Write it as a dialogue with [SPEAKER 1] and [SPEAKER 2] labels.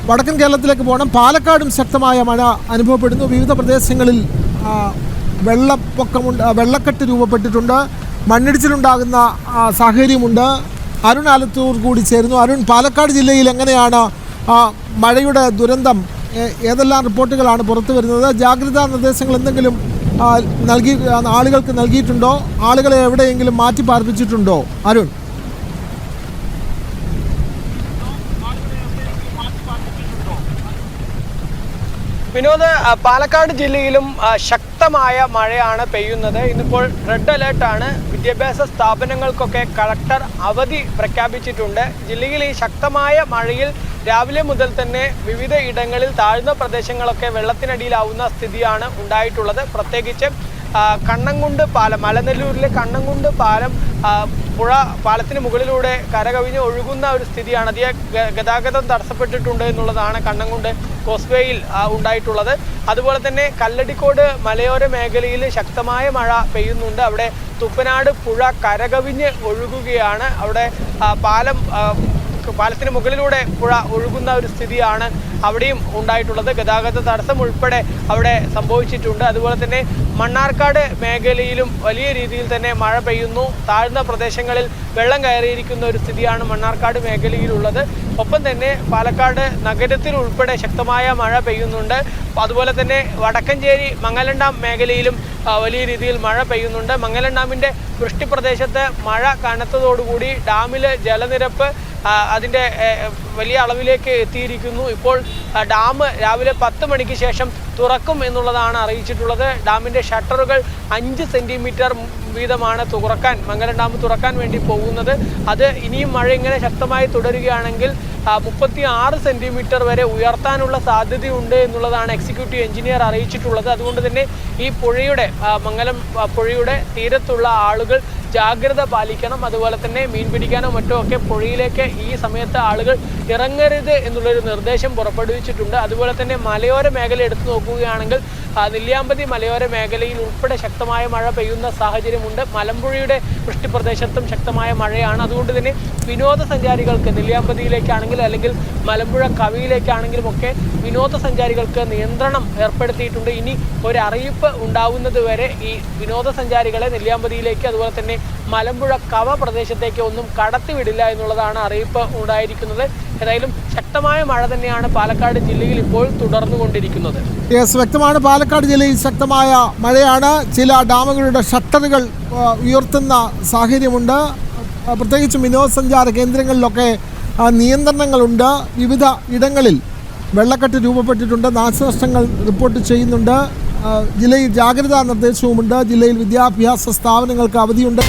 [SPEAKER 1] വടക്കൻ കേരളത്തിലേക്ക് പോകണം. പാലക്കാടും ശക്തമായ മഴ അനുഭവപ്പെടുന്നു. വിവിധ പ്രദേശങ്ങളിൽ വെള്ളക്കെട്ട് രൂപപ്പെട്ടിട്ടുണ്ട്. മണ്ണിടിച്ചിലുണ്ടാകുന്ന സാഹചര്യമുണ്ട്. അരുൺ ആലത്തൂർ കൂടി ചേരുന്നു. അരുൺ, പാലക്കാട് ജില്ലയിൽ എങ്ങനെയാണ് മഴയുടെ ദുരന്തം? ഏതെല്ലാം റിപ്പോർട്ടുകളാണ് പുറത്തു വരുന്നത്? ജാഗ്രതാ നിർദ്ദേശങ്ങൾ എന്തെങ്കിലും ആളുകൾക്ക് നൽകിയിട്ടുണ്ടോ? ആളുകളെ എവിടെയെങ്കിലും മാറ്റി പാർപ്പിച്ചിട്ടുണ്ടോ അരുൺ?
[SPEAKER 2] വിനോദ്, പാലക്കാട് ജില്ലയിലും ശക്തമായ മഴയാണ് പെയ്യുന്നത്. ഇന്നിപ്പോൾ റെഡ് അലേർട്ടാണ്. വിദ്യാഭ്യാസ സ്ഥാപനങ്ങൾക്കൊക്കെ കളക്ടർ അവധി പ്രഖ്യാപിച്ചിട്ടുണ്ട്. ജില്ലയിൽ ഈ ശക്തമായ മഴയിൽ രാവിലെ മുതൽ തന്നെ വിവിധ ഇടങ്ങളിൽ താഴ്ന്ന പ്രദേശങ്ങളൊക്കെ വെള്ളത്തിനടിയിലാവുന്ന സ്ഥിതിയാണ് ഉണ്ടായിട്ടുള്ളത്. പ്രത്യേകിച്ച് കണ്ണംകുണ്ട് പാലം, മലനെല്ലൂരിലെ കണ്ണംകുണ്ട് പാലം പാലത്തിന് മുകളിലൂടെ കരകവിഞ്ഞ് ഒഴുകുന്ന ഒരു സ്ഥിതിയാണ്. അധികം ഗതാഗതം തടസ്സപ്പെട്ടിട്ടുണ്ട് എന്നുള്ളതാണ് കണ്ണംകുണ്ട് കോസ്വേയിൽ ഉണ്ടായിട്ടുള്ളത്. അതുപോലെ തന്നെ കല്ലടിക്കോട് മലയോര മേഖലയിൽ ശക്തമായ മഴ പെയ്യുന്നുണ്ട്. അവിടെ തുപ്പനാട് പുഴ കരകവിഞ്ഞ് ഒഴുകുകയാണ്. അവിടെ പാലത്തിന് മുകളിലൂടെ പുഴ ഒഴുകുന്ന ഒരു സ്ഥിതിയാണ് അവിടെയും ഉണ്ടായിട്ടുള്ളത്. ഗതാഗത തടസ്സം ഉൾപ്പെടെ അവിടെ സംഭവിച്ചിട്ടുണ്ട്. അതുപോലെ തന്നെ മണ്ണാർക്കാട് മേഖലയിലും വലിയ രീതിയിൽ തന്നെ മഴ പെയ്യുന്നു. താഴ്ന്ന പ്രദേശങ്ങളിൽ വെള്ളം കയറിയിരിക്കുന്ന ഒരു സ്ഥിതിയാണ് മണ്ണാർക്കാട് മേഖലയിലുള്ളത്. ഒപ്പം തന്നെ പാലക്കാട് നഗരത്തിൽ ഉൾപ്പെടെ ശക്തമായ മഴ പെയ്യുന്നുണ്ട്. അതുപോലെ തന്നെ വടക്കഞ്ചേരി മംഗലം ഡാം മേഖലയിലും വലിയ രീതിയിൽ മഴ പെയ്യുന്നുണ്ട്. മംഗലം ഡാമിൻ്റെ വൃഷ്ടിപ്രദേശത്ത് മഴ കനത്തതോടുകൂടി ഡാമിൽ ജലനിരപ്പ് അതിൻ്റെ വലിയ അളവിലേക്ക് എത്തിയിരിക്കുന്നു. ഇപ്പോൾ ഡാം രാവിലെ 10 മണിക്ക് ശേഷം തുറക്കും എന്നുള്ളതാണ് അറിയിച്ചിട്ടുള്ളത്. ഡാമിൻ്റെ ഷട്ടറുകൾ 5 സെൻറ്റിമീറ്റർ വീതമാണ് മംഗലം ഡാം തുറക്കാൻ വേണ്ടി പോകുന്നത്. അത് ഇനിയും മഴ ഇങ്ങനെ ശക്തമായി തുടരുകയാണെങ്കിൽ 36 സെൻറ്റിമീറ്റർ വരെ ഉയർത്താനുള്ള സാധ്യതയുണ്ട് എന്നുള്ളതാണ് എക്സിക്യൂട്ടീവ് എഞ്ചിനീയർ അറിയിച്ചിട്ടുള്ളത്. അതുകൊണ്ട് തന്നെ ഈ മംഗലം പുഴയുടെ തീരത്തുള്ള ആളുകൾ ജാഗ്രത പാലിക്കണം. അതുപോലെ തന്നെ മീൻ പിടിക്കാനോ മറ്റോ ഒക്കെ പുഴയിലേക്ക് ഈ സമയത്ത് ആളുകൾ ഇറങ്ങരുത് എന്നുള്ളൊരു നിർദ്ദേശം പുറപ്പെടുവിച്ചിട്ടുണ്ട്. അതുപോലെ തന്നെ മലയോര മേഖല എടുത്തു നോക്കുകയാണെങ്കിൽ നെല്ലിയാമ്പതി മലയോര മേഖലയിൽ ഉൾപ്പെടെ ശക്തമായ മഴ പെയ്യുന്ന സാഹചര്യമുണ്ട്. മലമ്പുഴയുടെ വൃഷ്ടിപ്രദേശത്തും ശക്തമായ മഴയാണ്. അതുകൊണ്ട് തന്നെ വിനോദസഞ്ചാരികൾക്ക് നെല്ലിയാമ്പതിയിലേക്കാണെങ്കിലും അല്ലെങ്കിൽ മലമ്പുഴ കവിയിലേക്കാണെങ്കിലും ഒക്കെ വിനോദസഞ്ചാരികൾക്ക് നിയന്ത്രണം ഏർപ്പെടുത്തിയിട്ടുണ്ട്. ഇനി ഒരു അറിയിപ്പ് ഉണ്ടാവുന്നത് വരെ ഈ വിനോദസഞ്ചാരികളെ നെല്ലിയാമ്പതിയിലേക്ക് അതുപോലെ തന്നെ മലമ്പുഴ കവ പ്രദേശത്തേക്ക് ഒന്നും കടത്തിവിടില്ല എന്നുള്ളതാണ് അറിയിപ്പ് ഉണ്ടായിരിക്കുന്നത്. ഏതായാലും ശക്തമായ മഴ തന്നെയാണ് പാലക്കാട് ജില്ലയിൽ ഇപ്പോൾ തുടർന്നുകൊണ്ടിരിക്കുന്നത്.
[SPEAKER 1] വ്യക്തമാണ്, പാലക്കാട് ജില്ലയിൽ ശക്തമായ മഴയാണ്. ചില ഡാമുകളുടെ ഷട്ടറുകൾ ഉയർത്തുന്ന സാഹചര്യമുണ്ട്. പ്രത്യേകിച്ചും വിനോദസഞ്ചാര കേന്ദ്രങ്ങളിലൊക്കെ നിയന്ത്രണങ്ങളുണ്ട്. വിവിധ ഇടങ്ങളിൽ വെള്ളക്കെട്ട് രൂപപ്പെട്ടിട്ടുണ്ട്. നാശനഷ്ടങ്ങൾ റിപ്പോർട്ട് ചെയ്യുന്നുണ്ട്. ജില്ലയിൽ ജാഗ്രതാ നിർദ്ദേശവുമുണ്ട്. ജില്ലയിൽ വിദ്യാഭ്യാസ സ്ഥാപനങ്ങൾക്ക് അവധിയുണ്ട്.